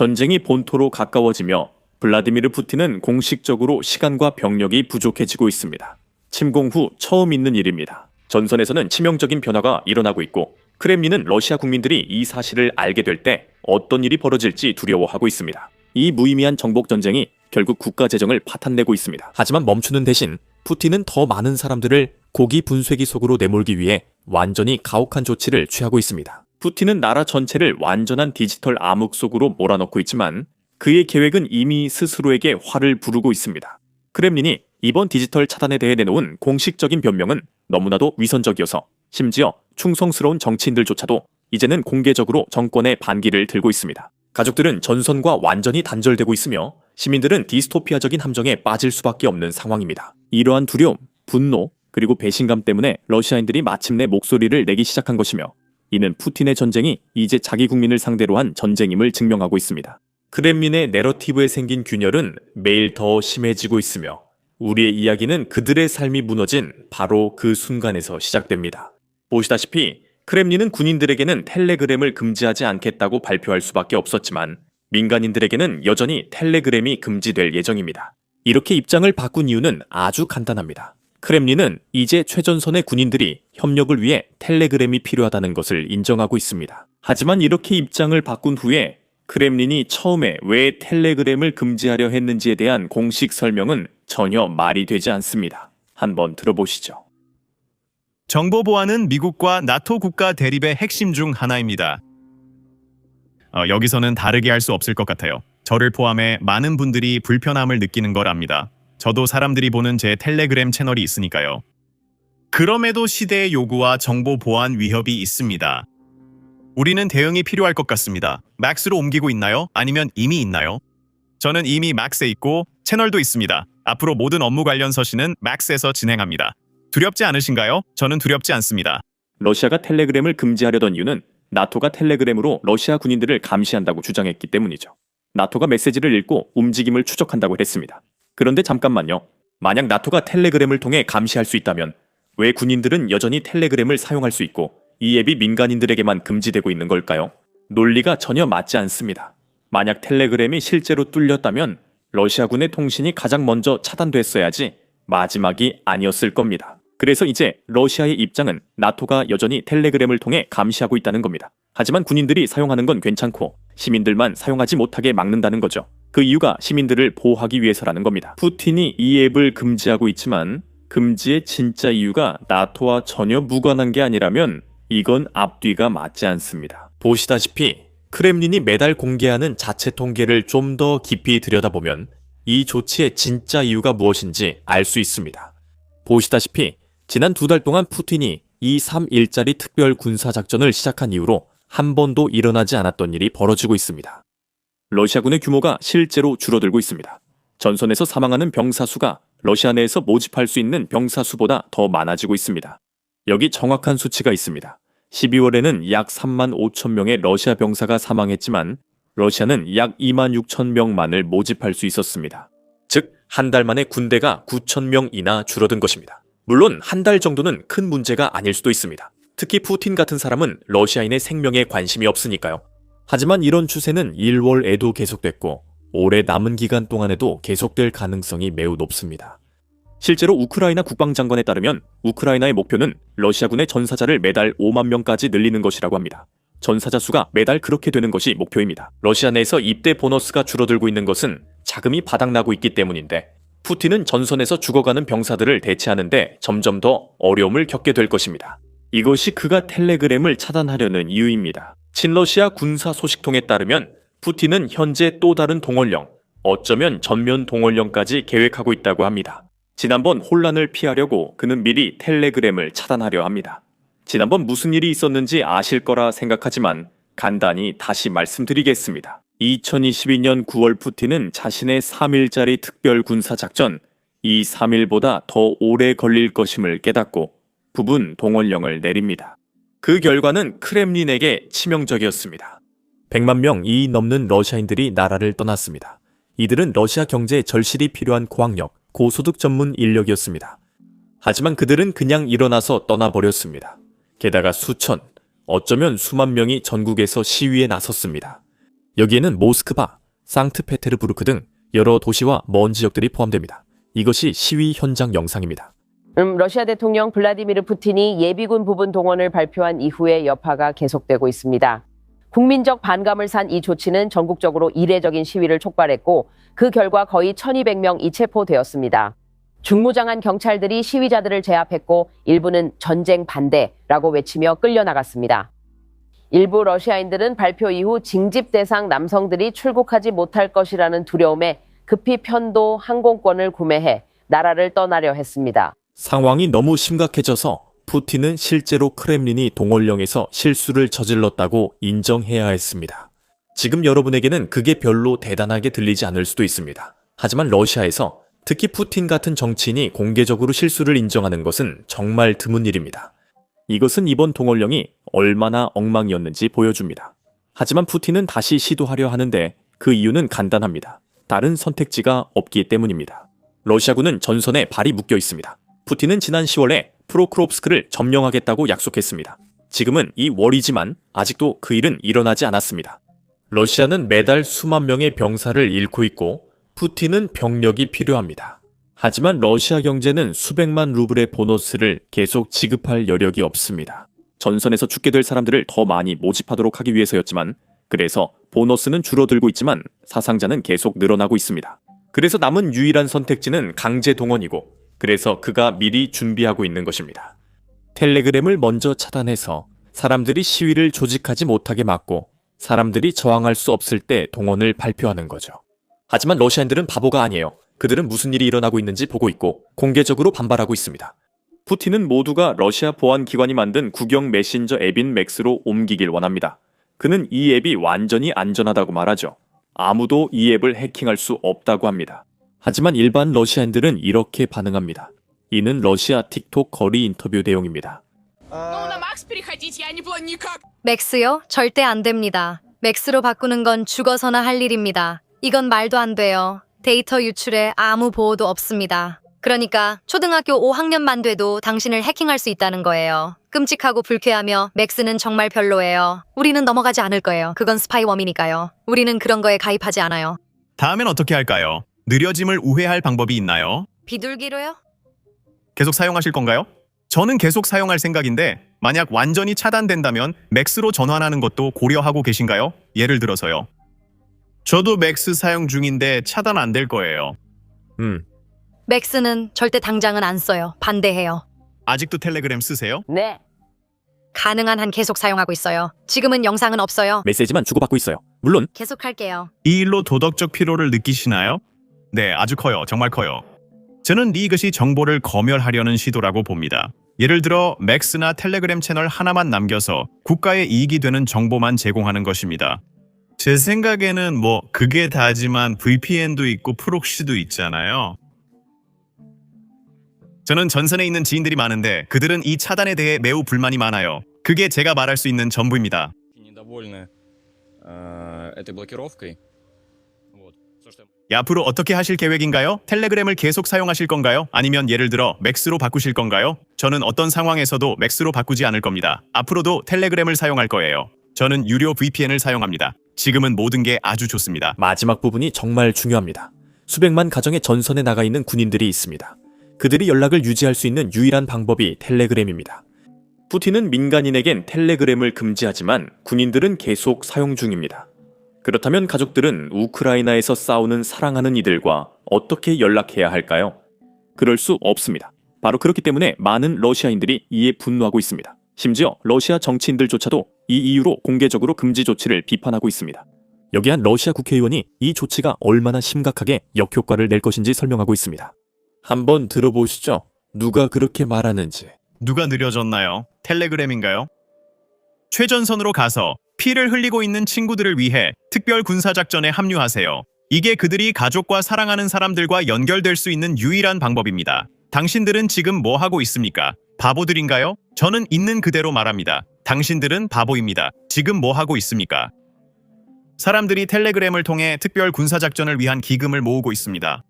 전쟁이 본토로 가까워지며 블라디미르 푸틴은 공식적으로 시간과 병력이 부족해지고 있습니다. 침공 후 처음 있는 일입니다. 전선에서는 치명적인 변화가 일어나고 있고 크렘린은 러시아 국민들이 이 사실을 알게 될 때 어떤 일이 벌어질지 두려워하고 있습니다. 이 무의미한 정복 전쟁이 결국 국가 재정을 파탄내고 있습니다. 하지만 멈추는 대신 푸틴은 더 많은 사람들을 고기 분쇄기 속으로 내몰기 위해 완전히 가혹한 조치를 취하고 있습니다. 푸틴은 나라 전체를 완전한 디지털 암흑 속으로 몰아넣고 있지만 그의 계획은 이미 스스로에게 화를 부르고 있습니다. 크렘린이 이번 디지털 차단에 대해 내놓은 공식적인 변명은 너무나도 위선적이어서 심지어 충성스러운 정치인들조차도 이제는 공개적으로 정권의 반기를 들고 있습니다. 가족들은 전선과 완전히 단절되고 있으며 시민들은 디스토피아적인 함정에 빠질 수밖에 없는 상황입니다. 이러한 두려움, 분노, 그리고 배신감 때문에 러시아인들이 마침내 목소리를 내기 시작한 것이며 이는 푸틴의 전쟁이 이제 자기 국민을 상대로 한 전쟁임을 증명하고 있습니다. 크렘린의 내러티브에 생긴 균열은 매일 더 심해지고 있으며 우리의 이야기는 그들의 삶이 무너진 바로 그 순간에서 시작됩니다. 보시다시피 크렘린은 군인들에게는 텔레그램을 금지하지 않겠다고 발표할 수밖에 없었지만 민간인들에게는 여전히 텔레그램이 금지될 예정입니다. 이렇게 입장을 바꾼 이유는 아주 간단합니다. 크렘린은 이제 최전선의 군인들이 협력을 위해 텔레그램이 필요하다는 것을 인정하고 있습니다. 하지만 이렇게 입장을 바꾼 후에 크렘린이 처음에 왜 텔레그램을 금지하려 했는지에 대한 공식 설명은 전혀 말이 되지 않습니다. 한번 들어보시죠. 정보 보안은 미국과 나토 국가 대립의 핵심 중 하나입니다. 여기서는 다르게 할 수 없을 것 같아요. 저를 포함해 많은 분들이 불편함을 느끼는 걸 압니다. 저도 사람들이 보는 제 텔레그램 채널이 있으니까요. 그럼에도 시대의 요구와 정보 보안 위협이 있습니다. 우리는 대응이 필요할 것 같습니다. 맥스로 옮기고 있나요? 아니면 이미 있나요? 저는 이미 맥스에 있고 채널도 있습니다. 앞으로 모든 업무 관련 서신은 맥스에서 진행합니다. 두렵지 않으신가요? 저는 두렵지 않습니다. 러시아가 텔레그램을 금지하려던 이유는 나토가 텔레그램으로 러시아 군인들을 감시한다고 주장했기 때문이죠. 나토가 메시지를 읽고 움직임을 추적한다고 했습니다. 그런데 잠깐만요. 만약 나토가 텔레그램을 통해 감시할 수 있다면 왜 군인들은 여전히 텔레그램을 사용할 수 있고 이 앱이 민간인들에게만 금지되고 있는 걸까요? 논리가 전혀 맞지 않습니다. 만약 텔레그램이 실제로 뚫렸다면 러시아군의 통신이 가장 먼저 차단됐어야지 마지막이 아니었을 겁니다. 그래서 이제 러시아의 입장은 나토가 여전히 텔레그램을 통해 감시하고 있다는 겁니다. 하지만 군인들이 사용하는 건 괜찮고 시민들만 사용하지 못하게 막는다는 거죠. 그 이유가 시민들을 보호하기 위해서라는 겁니다. 푸틴이 이 앱을 금지하고 있지만 금지의 진짜 이유가 나토와 전혀 무관한 게 아니라면 이건 앞뒤가 맞지 않습니다. 보시다시피 크렘린이 매달 공개하는 자체 통계를 좀 더 깊이 들여다보면 이 조치의 진짜 이유가 무엇인지 알 수 있습니다. 보시다시피 지난 2달 동안 푸틴이 이 3일짜리 특별 군사작전을 시작한 이후로 한 번도 일어나지 않았던 일이 벌어지고 있습니다. 러시아군의 규모가 실제로 줄어들고 있습니다. 전선에서 사망하는 병사 수가 러시아 내에서 모집할 수 있는 병사 수보다 더 많아지고 있습니다. 여기 정확한 수치가 있습니다. 12월에는 약 3만 5천 명의 러시아 병사가 사망했지만 러시아는 약 2만 6천 명만을 모집할 수 있었습니다. 즉, 한 달 만에 군대가 9천 명이나 줄어든 것입니다. 물론 한 달 정도는 큰 문제가 아닐 수도 있습니다. 특히 푸틴 같은 사람은 러시아인의 생명에 관심이 없으니까요. 하지만 이런 추세는 1월에도 계속됐고 올해 남은 기간 동안에도 계속될 가능성이 매우 높습니다. 실제로 우크라이나 국방장관에 따르면 우크라이나의 목표는 러시아군의 전사자를 매달 5만 명까지 늘리는 것이라고 합니다. 전사자 수가 매달 그렇게 되는 것이 목표입니다. 러시아 내에서 입대 보너스가 줄어들고 있는 것은 자금이 바닥나고 있기 때문인데 푸틴은 전선에서 죽어가는 병사들을 대체하는데 점점 더 어려움을 겪게 될 것입니다. 이것이 그가 텔레그램을 차단하려는 이유입니다. 친러시아 군사 소식통에 따르면 푸틴은 현재 또 다른 동원령, 어쩌면 전면 동원령까지 계획하고 있다고 합니다. 지난번 혼란을 피하려고 그는 미리 텔레그램을 차단하려 합니다. 지난번 무슨 일이 있었는지 아실 거라 생각하지만 간단히 다시 말씀드리겠습니다. 2022년 9월 푸틴은 자신의 3일짜리 특별 군사작전, 이 3일보다 더 오래 걸릴 것임을 깨닫고 부분 동원령을 내립니다. 그 결과는 크렘린에게 치명적이었습니다. 100만 명이 넘는 러시아인들이 나라를 떠났습니다. 이들은 러시아 경제에 절실히 필요한 고학력, 고소득 전문 인력이었습니다. 하지만 그들은 그냥 일어나서 떠나버렸습니다. 게다가 수천, 어쩌면 수만 명이 전국에서 시위에 나섰습니다. 여기에는 모스크바, 상트페테르부르크 등 여러 도시와 먼 지역들이 포함됩니다. 이것이 시위 현장 영상입니다. 러시아 대통령 블라디미르 푸틴이 예비군 부분 동원을 발표한 이후에 여파가 계속되고 있습니다. 국민적 반감을 산 이 조치는 전국적으로 이례적인 시위를 촉발했고 그 결과 거의 1200명이 체포되었습니다. 중무장한 경찰들이 시위자들을 제압했고 일부는 전쟁 반대라고 외치며 끌려나갔습니다. 일부 러시아인들은 발표 이후 징집 대상 남성들이 출국하지 못할 것이라는 두려움에 급히 편도 항공권을 구매해 나라를 떠나려 했습니다. 상황이 너무 심각해져서 푸틴은 실제로 크렘린이 동원령에서 실수를 저질렀다고 인정해야 했습니다. 지금 여러분에게는 그게 별로 대단하게 들리지 않을 수도 있습니다. 하지만 러시아에서 특히 푸틴 같은 정치인이 공개적으로 실수를 인정하는 것은 정말 드문 일입니다. 이것은 이번 동원령이 얼마나 엉망이었는지 보여줍니다. 하지만 푸틴은 다시 시도하려 하는데 그 이유는 간단합니다. 다른 선택지가 없기 때문입니다. 러시아군은 전선에 발이 묶여 있습니다. 푸틴은 지난 10월에 프로크롭스크를 점령하겠다고 약속했습니다. 지금은 2월이지만 아직도 그 일은 일어나지 않았습니다. 러시아는 매달 수만 명의 병사를 잃고 있고 푸틴은 병력이 필요합니다. 하지만 러시아 경제는 수백만 루블의 보너스를 계속 지급할 여력이 없습니다. 전선에서 죽게 될 사람들을 더 많이 모집하도록 하기 위해서였지만 그래서 보너스는 줄어들고 있지만 사상자는 계속 늘어나고 있습니다. 그래서 남은 유일한 선택지는 강제 동원이고 그래서 그가 미리 준비하고 있는 것입니다. 텔레그램을 먼저 차단해서 사람들이 시위를 조직하지 못하게 막고 사람들이 저항할 수 없을 때 동원을 발표하는 거죠. 하지만 러시아인들은 바보가 아니에요. 그들은 무슨 일이 일어나고 있는지 보고 있고 공개적으로 반발하고 있습니다. 푸틴은 모두가 러시아 보안기관이 만든 국영 메신저 앱인 맥스로 옮기길 원합니다. 그는 이 앱이 완전히 안전하다고 말하죠. 아무도 이 앱을 해킹할 수 없다고 합니다. 하지만 일반 러시아인들은 이렇게 반응합니다. 이는 러시아 틱톡 거리 인터뷰 내용입니다. 맥스요? 절대 안 됩니다. 맥스로 바꾸는 건 죽어서나 할 일입니다. 이건 말도 안 돼요. 데이터 유출에 아무 보호도 없습니다. 그러니까 초등학교 5학년만 돼도 당신을 해킹할 수 있다는 거예요. 끔찍하고 불쾌하며 맥스는 정말 별로예요. 우리는 넘어가지 않을 거예요. 그건 스파이웜이니까요. 우리는 그런 거에 가입하지 않아요. 다음엔 어떻게 할까요? 느려짐을 우회할 방법이 있나요? 비둘기로요? 계속 사용하실 건가요? 저는 계속 사용할 생각인데 만약 완전히 차단된다면 맥스로 전환하는 것도 고려하고 계신가요? 예를 들어서요. 저도 맥스 사용 중인데 차단 안 될 거예요. 맥스는 절대 당장은 안 써요. 반대해요. 아직도 텔레그램 쓰세요? 네. 가능한 한 계속 사용하고 있어요. 지금은 영상은 없어요. 메시지만 주고받고 있어요. 물론 계속할게요. 이 일로 도덕적 피로를 느끼시나요? 네, 아주 커요. 정말 커요. 저는 이것이 정보를 검열하려는 시도라고 봅니다. 예를 들어 맥스나 텔레그램 채널 하나만 남겨서 국가에 이익이 되는 정보만 제공하는 것입니다. 제 생각에는 그게 다지만 VPN도 있고 프록시도 있잖아요. 저는 전선에 있는 지인들이 많은데 그들은 이 차단에 대해 매우 불만이 많아요. 그게 제가 말할 수 있는 전부입니다. недовольны этой блокировкой. Вот. 앞으로 어떻게 하실 계획인가요? 텔레그램을 계속 사용하실 건가요? 아니면 예를 들어 맥스로 바꾸실 건가요? 저는 어떤 상황에서도 맥스로 바꾸지 않을 겁니다. 앞으로도 텔레그램을 사용할 거예요. 저는 유료 VPN을 사용합니다. 지금은 모든 게 아주 좋습니다. 마지막 부분이 정말 중요합니다. 수백만 가정의 전선에 나가 있는 군인들이 있습니다. 그들이 연락을 유지할 수 있는 유일한 방법이 텔레그램입니다. 푸틴은 민간인에겐 텔레그램을 금지하지만 군인들은 계속 사용 중입니다. 그렇다면 가족들은 우크라이나에서 싸우는 사랑하는 이들과 어떻게 연락해야 할까요? 그럴 수 없습니다. 바로 그렇기 때문에 많은 러시아인들이 이에 분노하고 있습니다. 심지어 러시아 정치인들조차도 이 이유로 공개적으로 금지 조치를 비판하고 있습니다. 여기 한 러시아 국회의원이 이 조치가 얼마나 심각하게 역효과를 낼 것인지 설명하고 있습니다. 한번 들어보시죠. 누가 그렇게 말하는지. 누가 느려졌나요? 텔레그램인가요? 최전선으로 가서 피를 흘리고 있는 친구들을 위해 특별 군사작전에 합류하세요. 이게 그들이 가족과 사랑하는 사람들과 연결될 수 있는 유일한 방법입니다. 당신들은 지금 뭐 하고 있습니까? 바보들인가요? 저는 있는 그대로 말합니다. 당신들은 바보입니다. 지금 뭐 하고 있습니까? 사람들이 텔레그램을 통해 특별 군사작전을 위한 기금을 모으고 있습니다.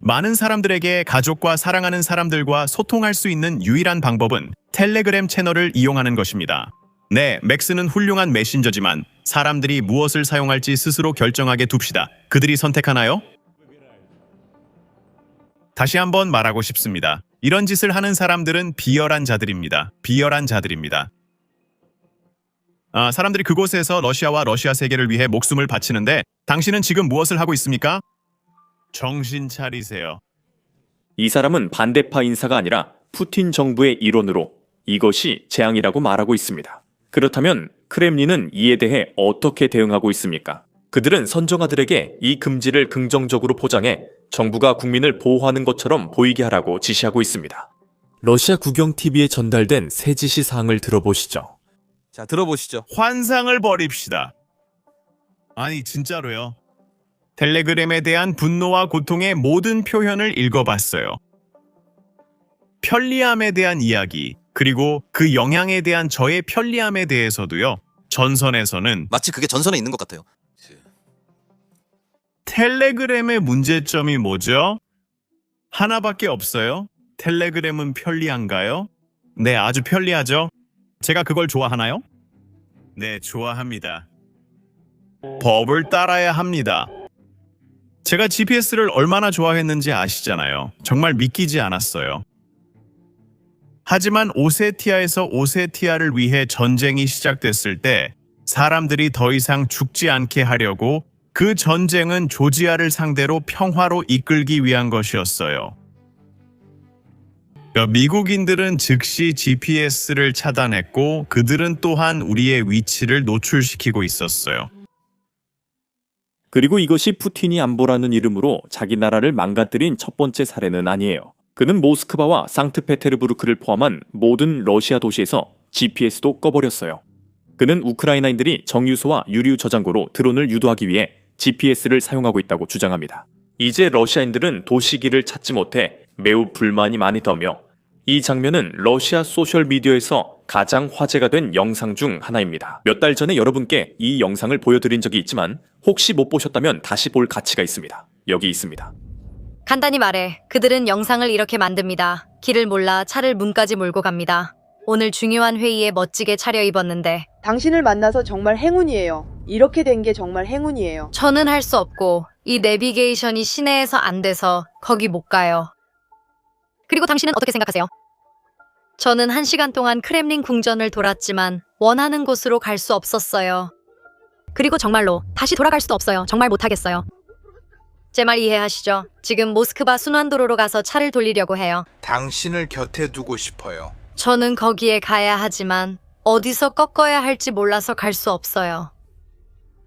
많은 사람들에게 가족과 사랑하는 사람들과 소통할 수 있는 유일한 방법은 텔레그램 채널을 이용하는 것입니다. 네, 맥스는 훌륭한 메신저지만 사람들이 무엇을 사용할지 스스로 결정하게 둡시다. 그들이 선택하나요? 다시 한번 말하고 싶습니다. 이런 짓을 하는 사람들은 비열한 자들입니다. 비열한 자들입니다. 사람들이 그곳에서 러시아와 러시아 세계를 위해 목숨을 바치는데 당신은 지금 무엇을 하고 있습니까? 정신 차리세요. 이 사람은 반대파 인사가 아니라 푸틴 정부의 일원으로 이것이 재앙이라고 말하고 있습니다. 그렇다면 크렘린은 이에 대해 어떻게 대응하고 있습니까? 그들은 선정아들에게 이 금지를 긍정적으로 포장해 정부가 국민을 보호하는 것처럼 보이게 하라고 지시하고 있습니다. 러시아 국영TV에 전달된 새 지시 사항을 들어보시죠. 자, 들어보시죠. 환상을 버립시다. 아니, 진짜로요. 텔레그램에 대한 분노와 고통의 모든 표현을 읽어봤어요. 편리함에 대한 이야기, 그리고 그 영향에 대한 저의 편리함에 대해서도요. 전선에서는 마치 그게 전선에 있는 것 같아요. 텔레그램의 문제점이 뭐죠? 하나밖에 없어요. 텔레그램은 편리한가요? 네, 아주 편리하죠. 제가 그걸 좋아하나요? 네, 좋아합니다. 법을 따라야 합니다. 제가 GPS를 얼마나 좋아했는지 아시잖아요. 정말 믿기지 않았어요. 하지만 오세티아에서 오세티아를 위해 전쟁이 시작됐을 때 사람들이 더 이상 죽지 않게 하려고 그 전쟁은 조지아를 상대로 평화로 이끌기 위한 것이었어요. 미국인들은 즉시 GPS를 차단했고 그들은 또한 우리의 위치를 노출시키고 있었어요. 그리고 이것이 푸틴이 안보라는 이름으로 자기 나라를 망가뜨린 첫 번째 사례는 아니에요. 그는 모스크바와 상트페테르부르크를 포함한 모든 러시아 도시에서 GPS도 꺼버렸어요. 그는 우크라이나인들이 정유소와 유류 저장고로 드론을 유도하기 위해 GPS를 사용하고 있다고 주장합니다. 이제 러시아인들은 도시기를 찾지 못해 매우 불만이 많이 더며 이 장면은 러시아 소셜미디어에서 가장 화제가 된 영상 중 하나입니다. 몇 달 전에 여러분께 이 영상을 보여드린 적이 있지만 혹시 못 보셨다면 다시 볼 가치가 있습니다. 여기 있습니다. 간단히 말해 그들은 영상을 이렇게 만듭니다. 길을 몰라 차를 문까지 몰고 갑니다. 오늘 중요한 회의에 멋지게 차려입었는데 당신을 만나서 정말 행운이에요. 이렇게 된 게 정말 행운이에요. 저는 할 수 없고 이 내비게이션이 시내에서 안 돼서 거기 못 가요. 그리고 당신은 어떻게 생각하세요? 저는 1시간 동안 크렘린 궁전을 돌았지만 원하는 곳으로 갈 수 없었어요. 그리고 정말로 다시 돌아갈 수도 없어요. 정말 못하겠어요. 제 말 이해하시죠? 지금 모스크바 순환도로로 가서 차를 돌리려고 해요. 당신을 곁에 두고 싶어요. 저는 거기에 가야 하지만 어디서 꺾어야 할지 몰라서 갈 수 없어요.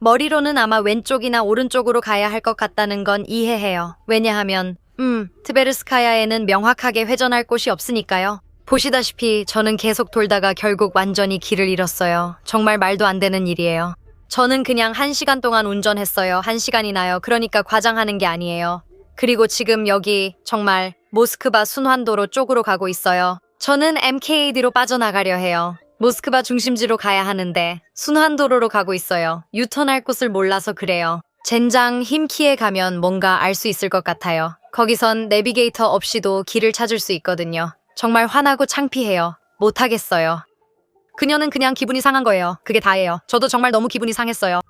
머리로는 아마 왼쪽이나 오른쪽으로 가야 할 것 같다는 건 이해해요. 왜냐하면 트베르스카야에는 명확하게 회전할 곳이 없으니까요. 보시다시피 저는 계속 돌다가 결국 완전히 길을 잃었어요. 정말 말도 안 되는 일이에요. 저는 그냥 1시간 동안 운전했어요. 1시간이나요. 그러니까 과장하는 게 아니에요. 그리고 지금 여기 정말 모스크바 순환도로 쪽으로 가고 있어요. 저는 MKAD로 빠져나가려 해요. 모스크바 중심지로 가야 하는데 순환도로로 가고 있어요. 유턴할 곳을 몰라서 그래요. 젠장 힘키에 가면 뭔가 알 수 있을 것 같아요. 거기선 내비게이터 없이도 길을 찾을 수 있거든요. 정말 화나고 창피해요. 못하겠어요. 그녀는 그냥 기분이 상한 거예요. 그게 다예요. 저도 정말 너무 기분이 상했어요.